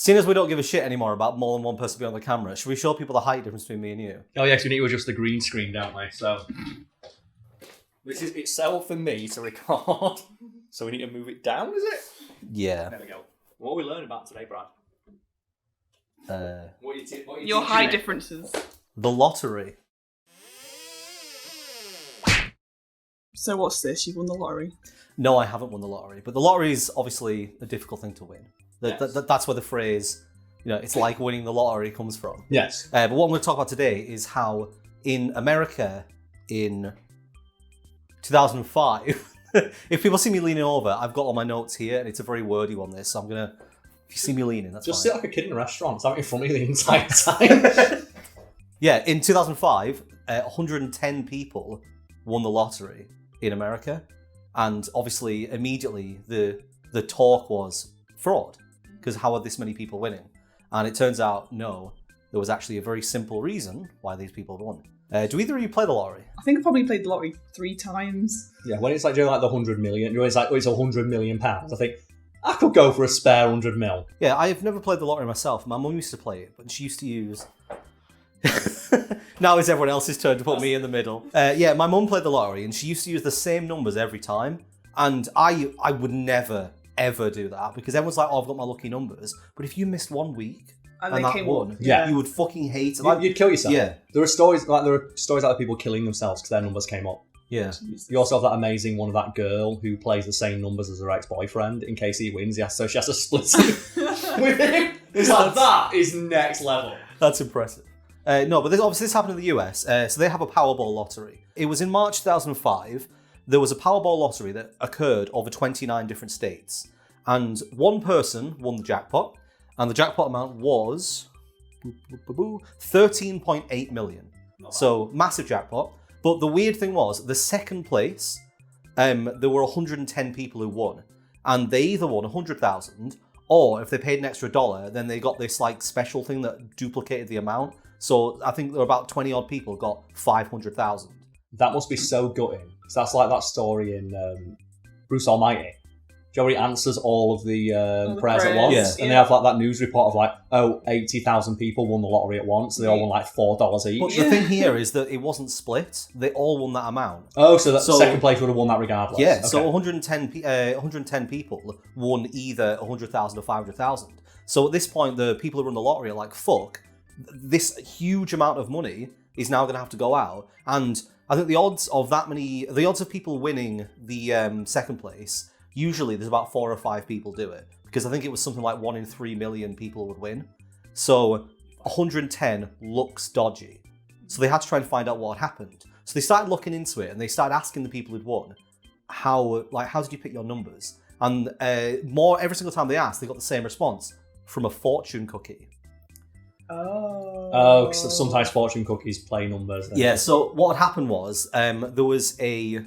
Seeing as we don't give a shit anymore about more than one person being on the camera, should we show people the height difference between me and you? Oh yes, we need to adjust the green screen, don't we? So This is itself for me to record. So we need to move it down, is it? Yeah. There we go. What are we learning about today, Brad? What are you Your teaching height me? differences. The lottery. So what's this? You've won the lottery. No, I haven't won the lottery, but the lottery is obviously a difficult thing to win. That's where the phrase, it's like winning the lottery comes from. yes. But what I'm going to talk about today is how in America in 2005, if people see me leaning over, I've got all my notes here, and it's a very wordy one. This, so I'm gonna. If you see me leaning, that's Just fine. sit like a kid in a restaurant. It's in front of you the entire time. Yeah, in 2005, 110 people won the lottery in America, and obviously immediately the talk was fraud, because how are this many people winning? And it turns out, no, there was actually a very simple reason why these people won. Do either of you play the lottery? I think I probably played the lottery 3 times. Yeah, when it's like doing like the 100 million, it's like, it's 100 million pounds. I think I could go for a spare 100 mil. Yeah, I've never played the lottery myself. My mum used to play it, but she used to use... Now it's everyone else's turn to put me in the middle. Yeah, my mum played the lottery, and she used to use the same numbers every time. And I would never, ever do that, because everyone's like, oh, I've got my lucky numbers. But if you missed 1 week and they that came one, up. Yeah. you would fucking hate it. You'd kill yourself. Yeah. There are stories out of people killing themselves because their numbers came up. Yeah. You also have that amazing one of that girl who plays the same numbers as her ex-boyfriend in case he wins. So she has to split it with him. It's like, that is next level. That's impressive. No, but obviously this happened in the US. So they have a Powerball lottery. It was in March 2005. There was a Powerball lottery that occurred over 29 different states. And one person won the jackpot. And the jackpot amount was 13.8 million. So massive jackpot. But the weird thing was, the second place, there were 110 people who won. And they either won 100,000, or if they paid an extra $1, then they got this like special thing that duplicated the amount. So I think there were about 20 odd people got 500,000. That must be so gutting. So that's like that story in Bruce Almighty. Joey answers all of the prayers at once. Yeah. And they have like that news report of like, 80,000 people won the lottery at once. So they all won like $4 each. But the thing here is that it wasn't split. They all won that amount. Oh, so second place would have won that regardless. Yeah, Okay. so 110 people won either 100,000 or 500,000. So at this point, the people who run the lottery are like, fuck, this huge amount of money is now going to have to go out. And I think the odds of people winning the second place, usually there's about 4 or 5 people do it. Because I think it was something like 1 in 3 million people would win. So 110 looks dodgy. So they had to try and find out what had happened. So they started looking into it, and they started asking the people who'd won, how did you pick your numbers? And every single time they asked, they got the same response from a fortune cookie. Oh, because sometimes fortune cookies play numbers. Then. Yeah, so what had happened was there was a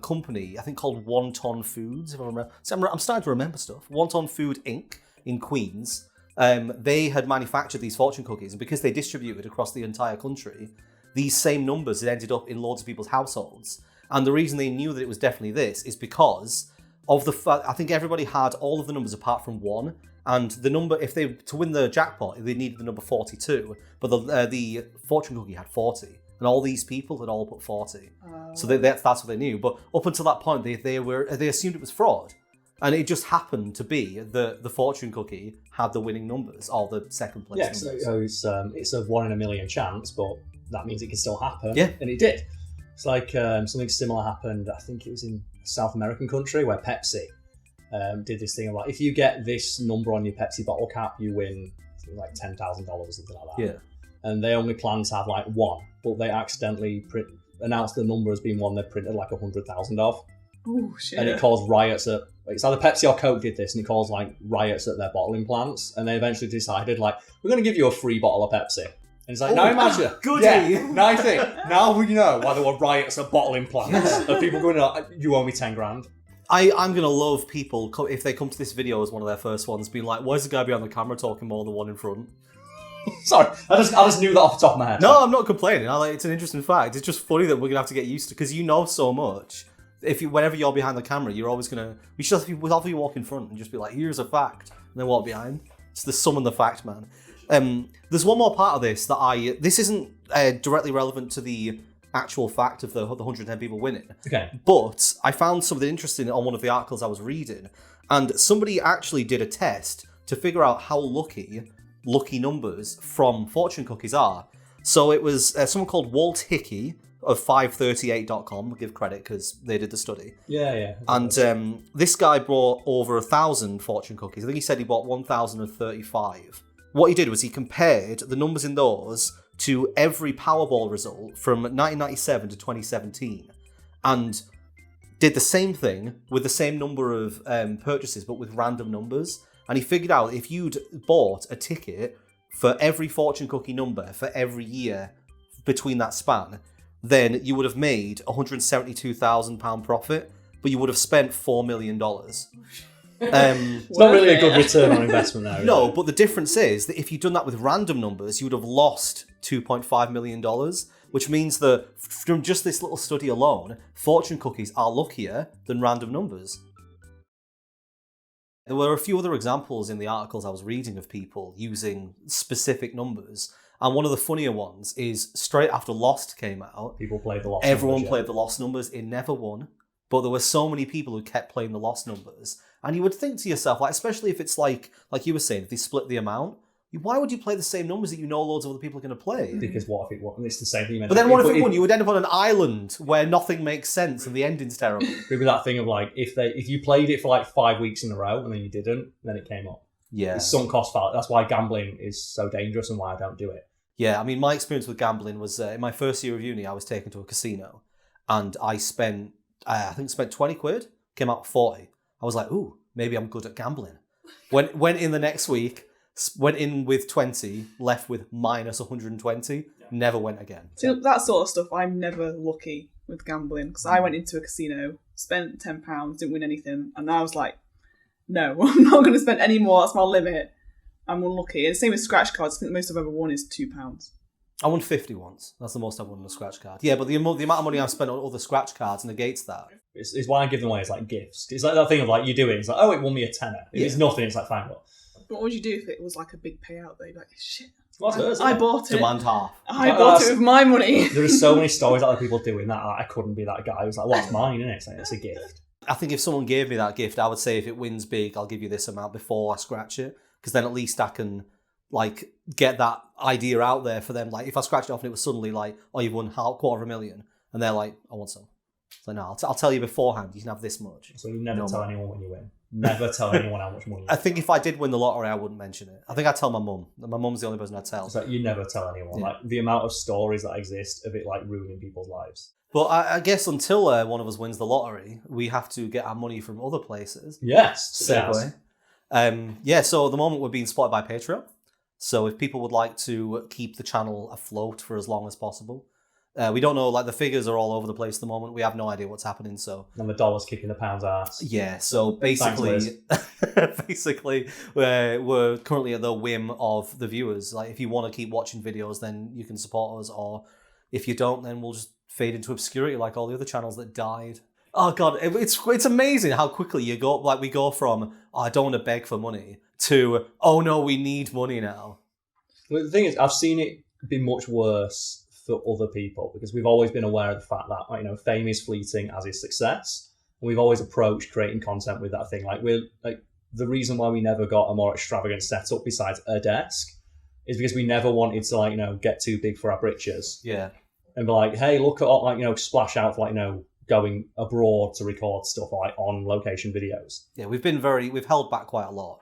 company, I think called Wonton Foods, if I remember. So I'm starting to remember stuff. Wonton Food Inc. in Queens. They had manufactured these fortune cookies, and because they distributed across the entire country, these same numbers had ended up in loads of people's households. And the reason they knew that it was definitely this is because of the fact, I think everybody had all of the numbers apart from one. And the number, to win the jackpot, they needed the number 42, but the fortune cookie had 40, and all these people had all put 40. So that's what they knew. But up until that point, they assumed it was fraud, and it just happened to be that the fortune cookie had the winning numbers, or the second place. Yeah, numbers. so it's a 1 in a million chance, but that means it can still happen. Yeah, and it did. It's like something similar happened. I think it was in a South American country where Pepsi. Did this thing of like, if you get this number on your Pepsi bottle cap, you win like $10,000 or something like that. Yeah. And they only plan to have like 1, but they accidentally announced the number as being one they printed like 100,000 of. Oh shit! And it caused riots at. It's either Pepsi or Coke did this, and it caused like riots at their bottling plants. And they eventually decided like, we're going to give you a free bottle of Pepsi. And it's like, now imagine. Goody. Yeah, now I think, now we know why there were riots at bottling plants. Of people going, you owe me 10 grand. I'm going to love people, if they come to this video as one of their first ones, being like, where's the guy behind the camera talking more than one in front? Sorry, I just knew that off the top of my head. No, I'm not complaining. It's an interesting fact. It's just funny that we're going to have to get used to, because you know so much. Whenever you're behind the camera, you're always going to... We should have you walk in front and just be like, here's a fact, and then walk behind. It's the summon the fact, man. There's one more part of this that this isn't directly relevant to the actual fact of the 110 people winning. Okay. But I found something interesting on one of the articles I was reading, and somebody actually did a test to figure out how lucky numbers from fortune cookies are. So it was someone called Walt Hickey of 538.com. I'll give credit because they did the study. Yeah. And this guy bought over 1,000 fortune cookies. I think he said he bought 1,035. What he did was he compared the numbers in those to every Powerball result from 1997 to 2017 and did the same thing with the same number of purchases but with random numbers. And he figured out if you'd bought a ticket for every fortune cookie number for every year between that span, then you would have made £172,000 profit, but you would have spent $4 million. It's not really a good return on investment there. No, but the difference is that if you'd done that with random numbers, you would have lost $2.5 million, which means that from just this little study alone, fortune cookies are luckier than random numbers. There were a few other examples in the articles I was reading of people using specific numbers. And one of the funnier ones is straight after Lost came out, people played the Lost everyone numbers, played the Lost numbers. It never won. But there were so many people who kept playing the Lost numbers. And you would think to yourself, like, especially if it's like you were saying, if they split the amount, why would you play the same numbers that you know loads of other people are going to play? Because what if it won? It's the same thing. But then what if it won? You would end up on an island where nothing makes sense and the ending's terrible. Maybe that thing of like, if you played it for like 5 weeks in a row and then you didn't, then it came up. Yeah. It's sunk cost fallacy. That's why gambling is so dangerous and why I don't do it. Yeah, I mean, my experience with gambling was in my first year of uni, I was taken to a casino and I spent 20 quid, came out 40. I was like, ooh, maybe I'm good at gambling. Went in the next week, went in with 20, left with minus 120, never went again. So that sort of stuff, I'm never lucky with gambling because I went into a casino, spent £10, didn't win anything, and I was like, no, I'm not going to spend any more, that's my limit. I'm unlucky. And the same with scratch cards. I think the most I've ever won is £2. I won 50 once. That's the most I've won on a scratch card. Yeah, but the amount of money I've spent on other scratch cards negates that. It's why I give them away as like gifts. It's like that thing of like, you do it, it's like, oh, it won me a tenner. If it's nothing, it's like, fine, what? What would you do if it was like a big payout though? You'd be like, shit, Well, I bought it. Demand half. I bought it with my money. There are so many stories out of people doing that. I couldn't be that guy who's like, well, it's mine, isn't it? It's like, it's a gift. I think if someone gave me that gift, I would say if it wins big, I'll give you this amount before I scratch it. Because then at least I can like get that idea out there for them. Like if I scratched it off and it was suddenly like, oh, you've won $250,000, and they're like, I want some. So no, I'll tell you beforehand. You can have this much. So you never tell anyone when you win. Never tell anyone how much money you win. I think if I did win the lottery, I wouldn't mention it. I think I'd tell my mum. My mum's the only person I'd tell. So you never tell anyone. Yeah. Like the amount of stories that exist of it like ruining people's lives. But I guess until one of us wins the lottery, we have to get our money from other places. Yes. Segue. So at the moment we're being supported by Patreon. So if people would like to keep the channel afloat for as long as possible, we don't know, like the figures are all over the place at the moment. We have no idea what's happening. So and the dollar's kicking the pound's ass. Yeah. So basically, we're currently at the whim of the viewers. Like if you want to keep watching videos, then you can support us, or if you don't, then we'll just fade into obscurity like all the other channels that died. Oh god, it's amazing how quickly you go. Like we go from I don't want to beg for money to oh no, we need money now. Well, the thing is, I've seen it be much worse for other people because we've always been aware of the fact that fame is fleeting as is success, and we've always approached creating content with that thing. Like we're like the reason why we never got a more extravagant setup besides a desk is because we never wanted to get too big for our britches. Yeah, and be like, hey, look at splash out for going abroad to record stuff like on location videos. Yeah, we've held back quite a lot,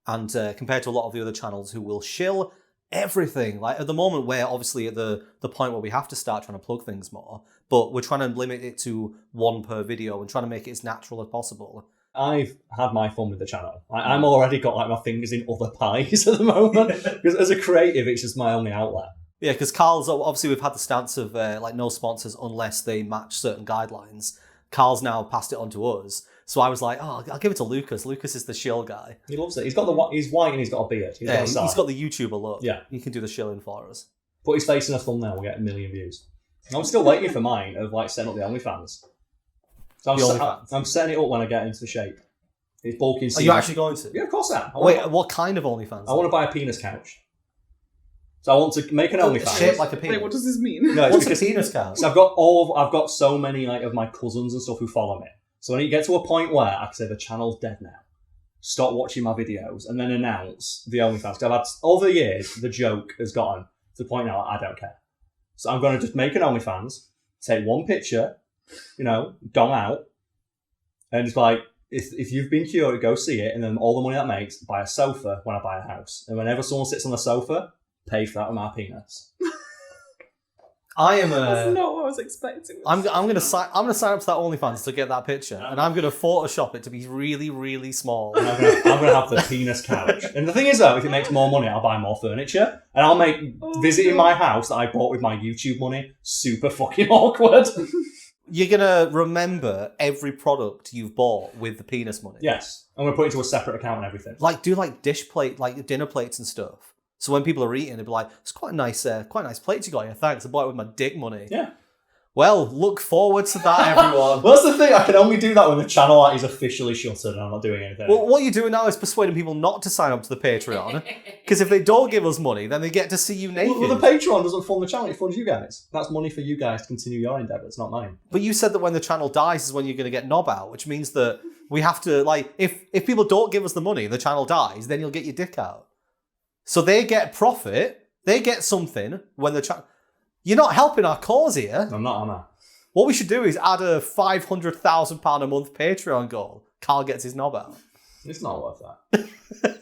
and compared to a lot of the other channels who will shill everything. Like at the moment, we're obviously at the point where we have to start trying to plug things more, but we're trying to limit it to one per video and trying to make it as natural as possible. I've had my fun with the channel. I'm already got my fingers in other pies at the moment because as a creative, it's just my only outlet. Yeah, because Carl's obviously we've had the stance of no sponsors unless they match certain guidelines. Carl's now passed it on to us. So I was like, oh, I'll give it to Lucas. Lucas is the shill guy. He loves it. He's white and he's got a beard. He's got the YouTuber look. Yeah. He can do the shilling for us. Put his face in a thumbnail, we'll get 1 million views. And I'm still waiting for mine of setting up the OnlyFans. So I'm setting it up when I get into the shape. It's bulky and Are you actually going to? Yeah, of course I am. Wait, what kind of OnlyFans? I want to buy a penis couch. So I want to make an OnlyFans. Shaped like a penis. Wait, what does this mean? No, it's What's a because penis couch? so I've got so many like of my cousins and stuff who follow me. So when you get to a point where I can say the channel's dead now, stop watching my videos and then announce the OnlyFans. Because I've had over the years the joke has gotten to the point now I don't care. So I'm going to just make an OnlyFans, take one picture, dong out, and it's like if you've been cured, go see it, and then all the money that makes, buy a sofa when I buy a house, and whenever someone sits on the sofa, pay for that with my penis. That's not what I was expecting. I'm gonna sign up to that OnlyFans to get that picture, and I'm gonna Photoshop it to be really, really small. And I'm gonna have the penis couch. And the thing is, though, if it makes more money, I'll buy more furniture, and I'll make visiting my house that I bought with my YouTube money super fucking awkward. You're gonna remember every product you've bought with the penis money. Yes, I'm gonna put it into a separate account and everything. Like do dish plate, like dinner plates and stuff. So when people are eating, they'll be like, "It's quite a nice plate you got here. Thanks. I bought it with my dick money." Yeah. Well, look forward to that, everyone. Well, that's the thing. I can only do that when the channel is officially shuttered and I'm not doing anything. Well, what you're doing now is persuading people not to sign up to the Patreon, because if they don't give us money, then they get to see you naked. Well, the Patreon doesn't fund the channel; it funds you guys. That's money for you guys to continue your endeavours, not mine. But you said that when the channel dies is when you're going to get knob out, which means that we have to if people don't give us the money, the channel dies, then you'll get your dick out. So they get profit, they get something when the channel. You're not helping our cause here. I'm not, am I? What we should do is add a £500,000 a month Patreon goal. Carl gets his knob out. It's not worth that.